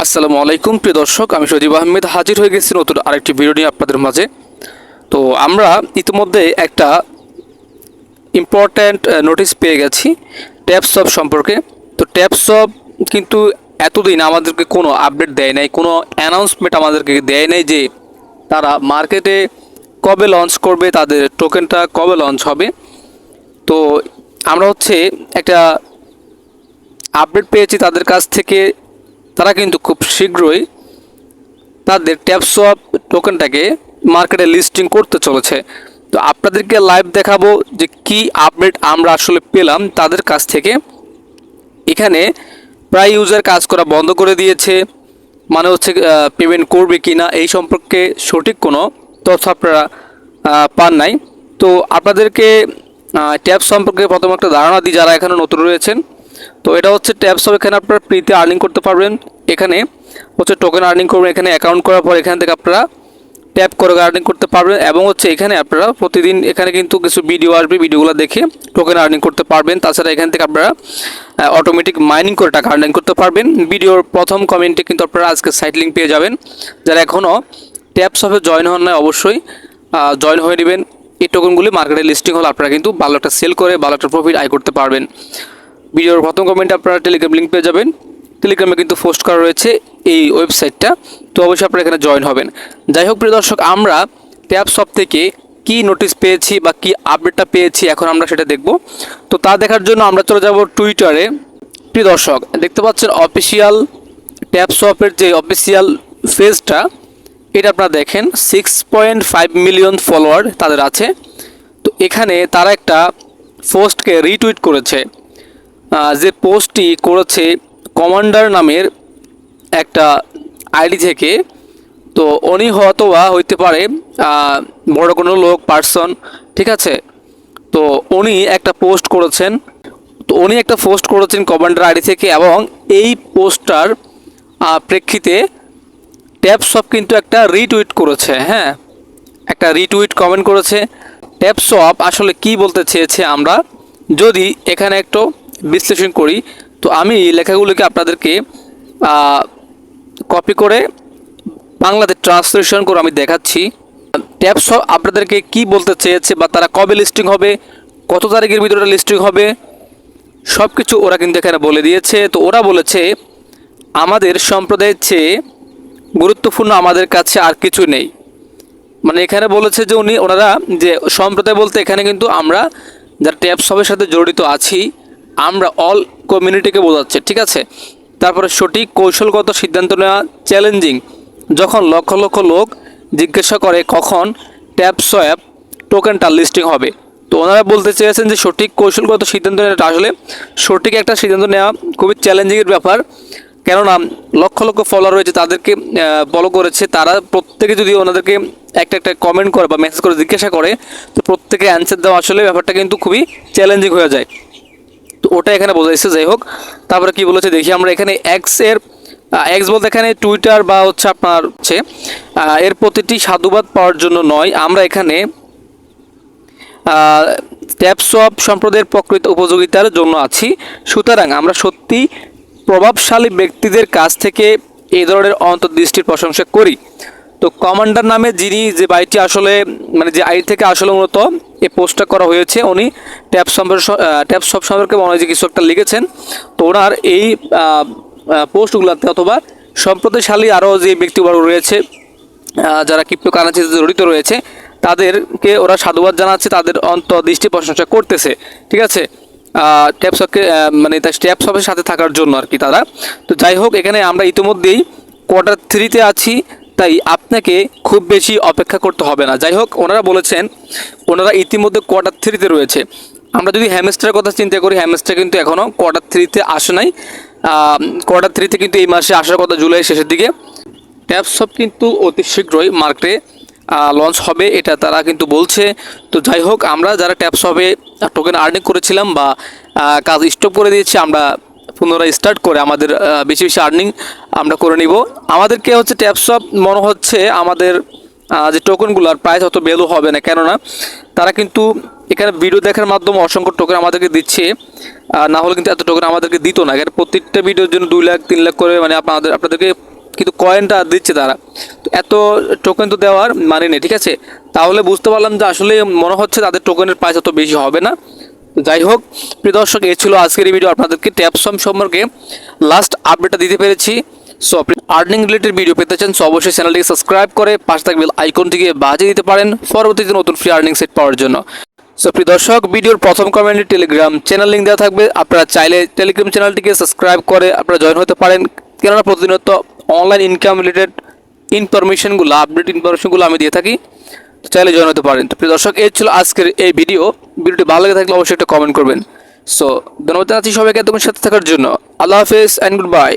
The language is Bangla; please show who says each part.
Speaker 1: আসসালামু আলাইকুম প্রিয় দর্শক, আমি সজীব আহমেদ হাজির হয়ে গেছি নতুন আরেকটি ভিডিও নিয়ে আপনাদের মাঝে। তো আমরা ইতিমধ্যে একটা ইম্পর্ট্যান্ট নোটিশ পেয়ে গেছি ট্যাবসব সম্পর্কে। তো ট্যাবসব কিন্তু এতদিন আমাদেরকে কোনো আপডেট দেয় নাই, কোনো অ্যানাউন্সমেন্ট আমাদেরকে দেয় নাই যে তারা মার্কেটে কবে লঞ্চ করবে, তাদের টোকেনটা কবে লঞ্চ হবে। তো আমরা একটা আপডেট পেয়েছি তাদের কাছ থেকে। তারা কিন্তু খুব শীঘ্রই তাদের ট্যাবসওয়াপ টোকেনটাকে মার্কেটে লিস্টিং করতে চলেছে। তো আপনাদেরকে লাইভ দেখাবো যে কি আপডেট আমরা আসলে পেলাম তাদের কাছ থেকে। এখানে প্রায় ইউজার কাজ করা বন্ধ করে দিয়েছে, মানে পেমেন্ট করবে কি না এই সম্পর্কে সঠিক কোনো তথ্য আপনারা পান নাই। তো আপনাদেরকে ট্যাব সম্পর্কে প্রথম একটা ধারণা দিই যারা এখানে নতুন রয়েছেন। তো এটা ট্যাবসব, এখানে আপনারা ফ্রিতে আর্নিং করতে পারবেন। এখানে টোকেন আর্নিং করবেন, এখানে অ্যাকাউন্ট করার পর এখান থেকে আপনারা ট্যাপ করে আর্নিং করতে পারবেন। এবং এখানে আপনারা প্রতিদিন এখানে কিন্তু কিছু ভিডিও আসবে, ভিডিওগুলো দেখে টোকেন আর্নিং করতে পারবেন। তাছাড়া এখান থেকে আপনারা অটোমেটিক মাইনিং করে টাকা আর্নিং করতে পারবেন। ভিডিওর প্রথম কমেন্টে কিন্তু আপনারা আজকে সাইট লিঙ্ক পেয়ে যাবেন। যারা এখনও ট্যাবসবে জয়েন হন না অবশ্যই জয়েন হয়ে নেবেন। এই টোকেনগুলি মার্কেটে লিস্টিং হলে আপনারা কিন্তু ভালো একটা সেল করে ভালো একটা প্রফিট আয় করতে পারবেন। ভিডিওর প্রথম কমেন্টে আপনারা টেলিগ্রাম লিঙ্ক পেয়ে যাবেন। টেলিগ্রামে কিন্তু পোস্ট করা রয়েছে এই ওয়েবসাইটটা, তো অবশ্যই আপনারা এখানে জয়েন হবেন। যাই হোক প্রিয় দর্শক, আমরা ট্যাবসব থেকে কি নোটিশ পেয়েছি বা কি আপডেটটা পেয়েছি এখন আমরা সেটা দেখব। তো তা দেখার জন্য আমরা চলে যাব টুইটারে। প্রিয় দর্শক, দেখতে পাচ্ছেন অফিসিয়াল ট্যাবসবের যে অফিসিয়াল পেজটা, এটা আপনারা দেখেন 6.5 মিলিয়ন ফলোয়ার তাদের আছে। তো এখানে তারা একটা পোস্টকে রিটুইট করেছে। যে পোস্টটি করেছে কমান্ডার নামের একটা আইডি থেকে। তো উনি হইতে পারে বড় কোনো লোক, পার্সন, ঠিক আছে। তো উনি একটা পোস্ট করেছেন কমান্ডার আইডি থেকে, এবং এই পোস্টটার প্রেক্ষিতে ট্যাবসব কিন্তু একটা রিটুইট করেছে। হ্যাঁ, একটা রিটুইট কমেন্ট করেছে। ট্যাবসব আসলে কি বলতে চেয়েছে আমরা যদি এখানে একটু বিশ্লেষণ করি, তো আমি লেখাগুলোকে আপনাদেরকে কপি করে বাংলাতে ট্রান্সলেশন করে আমি দেখাচ্ছি। ট্যাবসব আপনাদেরকে কি বলতে চেয়েছে বা তারা কবে লিস্টিং হবে, কত তারিখের ভিতরে লিস্টিং হবে, সব কিছু ওরা কিন্তু এখানে বলে দিয়েছে। তো ওরা বলেছে আমাদের সম্প্রদায়ের চেয়ে গুরুত্বপূর্ণ আমাদের কাছে আর কিছু নেই। মানে এখানে বলেছে যে ওনারা যে সম্প্রদায় বলতে এখানে কিন্তু আমরা যারা ট্যাবসবের সাথে জড়িত আছি, আমরা অল কমিউনিটিকে বোঝাচ্ছে, ঠিক আছে। তারপরে সঠিক কৌশলগত সিদ্ধান্ত নেওয়া চ্যালেঞ্জিং, যখন লক্ষ লক্ষ লোক জিজ্ঞাসা করে কখন ট্যাবসব টোকেনটা লিস্টিং হবে। তো ওনারা বলতে চেয়েছেন যে সঠিক কৌশলগত সিদ্ধান্ত নেওয়াটা আসলে সঠিক একটা সিদ্ধান্ত নেওয়া খুবই চ্যালেঞ্জিংয়ের ব্যাপার। কেননা লক্ষ লক্ষ ফলোয়ার রয়েছে, তাদেরকে ফলো করেছে তারা। প্রত্যেকে যদি ওনাদেরকে একটা একটা কমেন্ট করে বা মেসেজ করে জিজ্ঞাসা করে, তো প্রত্যেকে অ্যান্সার দেওয়া আসলে ব্যাপারটা কিন্তু খুবই চ্যালেঞ্জিং হয়ে যায়। তো ওটা এখানে বোঝাইছে। যাই হোক, তারপরে কি বলেছে দেখি আমরা। এখানে এক্স বলতে এখানে টুইটার বা আপনার এর প্রতিটি সাধুবাদ পাওয়ার জন্য নয়, আমরা এখানে ট্যাবসব সম্প্রদায়ের প্রকৃত উপযোগিতার জন্য আছি। সুতরাং আমরা সত্যি প্রভাবশালী ব্যক্তিদের কাছ থেকে এই ধরনের অন্তর্দৃষ্টির প্রশংসা করি। তো কমান্ডার নামে যিনি যে বাইটি আসলে মানে যে আইডি থেকে আসলে মূলত এই পোস্টটা করা হয়েছে, উনি ট্যাবসব সম্পর্কে মনে হয় যে কিছু একটা লিখেছেন। তো ওনার এই পোস্টগুলোতে অথবা সম্প্রদায়শালী আরও যে ব্যক্তিবর্গ রয়েছে যারা ক্রিপ্টোকারেন্সিতে জড়িত রয়েছে, তাদেরকে ওরা সাধুবাদ জানাচ্ছে, তাদের অন্তর্দৃষ্টি প্রশংসা করতেছে, ঠিক আছে। ট্যাবসবকে মানে ট্যাবসবের সাথে থাকার জন্য আর কি তারা। তো যাই হোক, এখানে আমরা ইতিমধ্যেই Q3-তে আছি, তাই আপনাকে খুব বেশি অপেক্ষা করতে হবে না। যাই হোক, ওনারা বলেছেন ওনারা ইতিমধ্যে Q3-তে রয়েছে। আমরা যদি হ্যামস্টারের কথা চিন্তা করি, হ্যামস্টার কিন্তু এখনও Q3-তে আসে নাই। Q3-তে কিন্তু এই মাসে আসার কথা, জুলাই শেষের দিকে। ট্যাবসব কিন্তু অতি শীঘ্রই মার্কেটে লঞ্চ হবে, এটা তারা কিন্তু বলছে। তো যাই হোক, আমরা যারা ট্যাবসবে টোকেন আর্নিং করেছিলাম বা কাজ স্টপ করে দিয়েছি, আমরা পুনরায় স্টার্ট করে আমাদের বেশি বেশি আর্নিং আমরা করে নিব। আমাদেরকে ট্যাবসব মনে হচ্ছে আমাদের যে টোকেনগুলোর প্রাইস অত ভ্যালু হবে না, কেননা তারা কিন্তু এখানে ভিডিও দেখার মাধ্যমে অসংখ্য টোকেন আমাদেরকে দিচ্ছে। না হলে কিন্তু এত টোকেন আমাদেরকে দিত না। এখানে প্রত্যেকটা ভিডিওর জন্য 2 লাখ 3 লাখ করে মানে আপনাদেরকে কিন্তু কয়েনটা দিচ্ছে তারা। তো এত টোকেন তো দেওয়ার মানে নেই, ঠিক আছে। তাহলে বুঝতে পারলাম যে আসলে মনে হচ্ছে তাদের টোকেনের প্রাইস অত বেশি হবে না। তো যাই হোক প্রিয় দর্শক, এই ছিল আজকের এই ভিডিও। আপনাদেরকে ট্যাপসম সম্পর্কে লাস্ট আপডেটটা দিতে পেরেছি। সো আপনি আর্নিং রিলেটেড ভিডিও পেতে চান, সো অবশ্যই চ্যানেলটিকে সাবস্ক্রাইব করে পাশে থাকা বেল আইকনটিকে বাজিয়ে দিতে পারেন পরবর্তীতে নতুন ফ্রি আর্নিং সেট পাওয়ার জন্য। সো প্রিয় দর্শক, ভিডিওর প্রথম কমেন্টে টেলিগ্রাম চ্যানেল লিঙ্ক দেওয়া থাকবে, আপনারা চাইলে টেলিগ্রাম চ্যানেলটিকে সাবস্ক্রাইব করে আপনারা জয়েন হতে পারেন, কেননা প্রতিনিয়ত অনলাইন ইনকাম রিলেটেড ইনফরমেশনগুলো, আপডেট ইনফরমেশনগুলো আমি দিয়ে থাকি, চাইলে জয়েন হতে পারেন। তো প্রিয় দর্শক, এই ছিল আজকের এই ভিডিওটি ভালো লেগে থাকলে অবশ্যই একটা কমেন্ট করবেন। সো ধন্যবাদ জানাচ্ছি সবাইকে এতক্ষণ সাথে থাকার জন্য। আল্লাহ হাফেজ অ্যান্ড গুড বাই।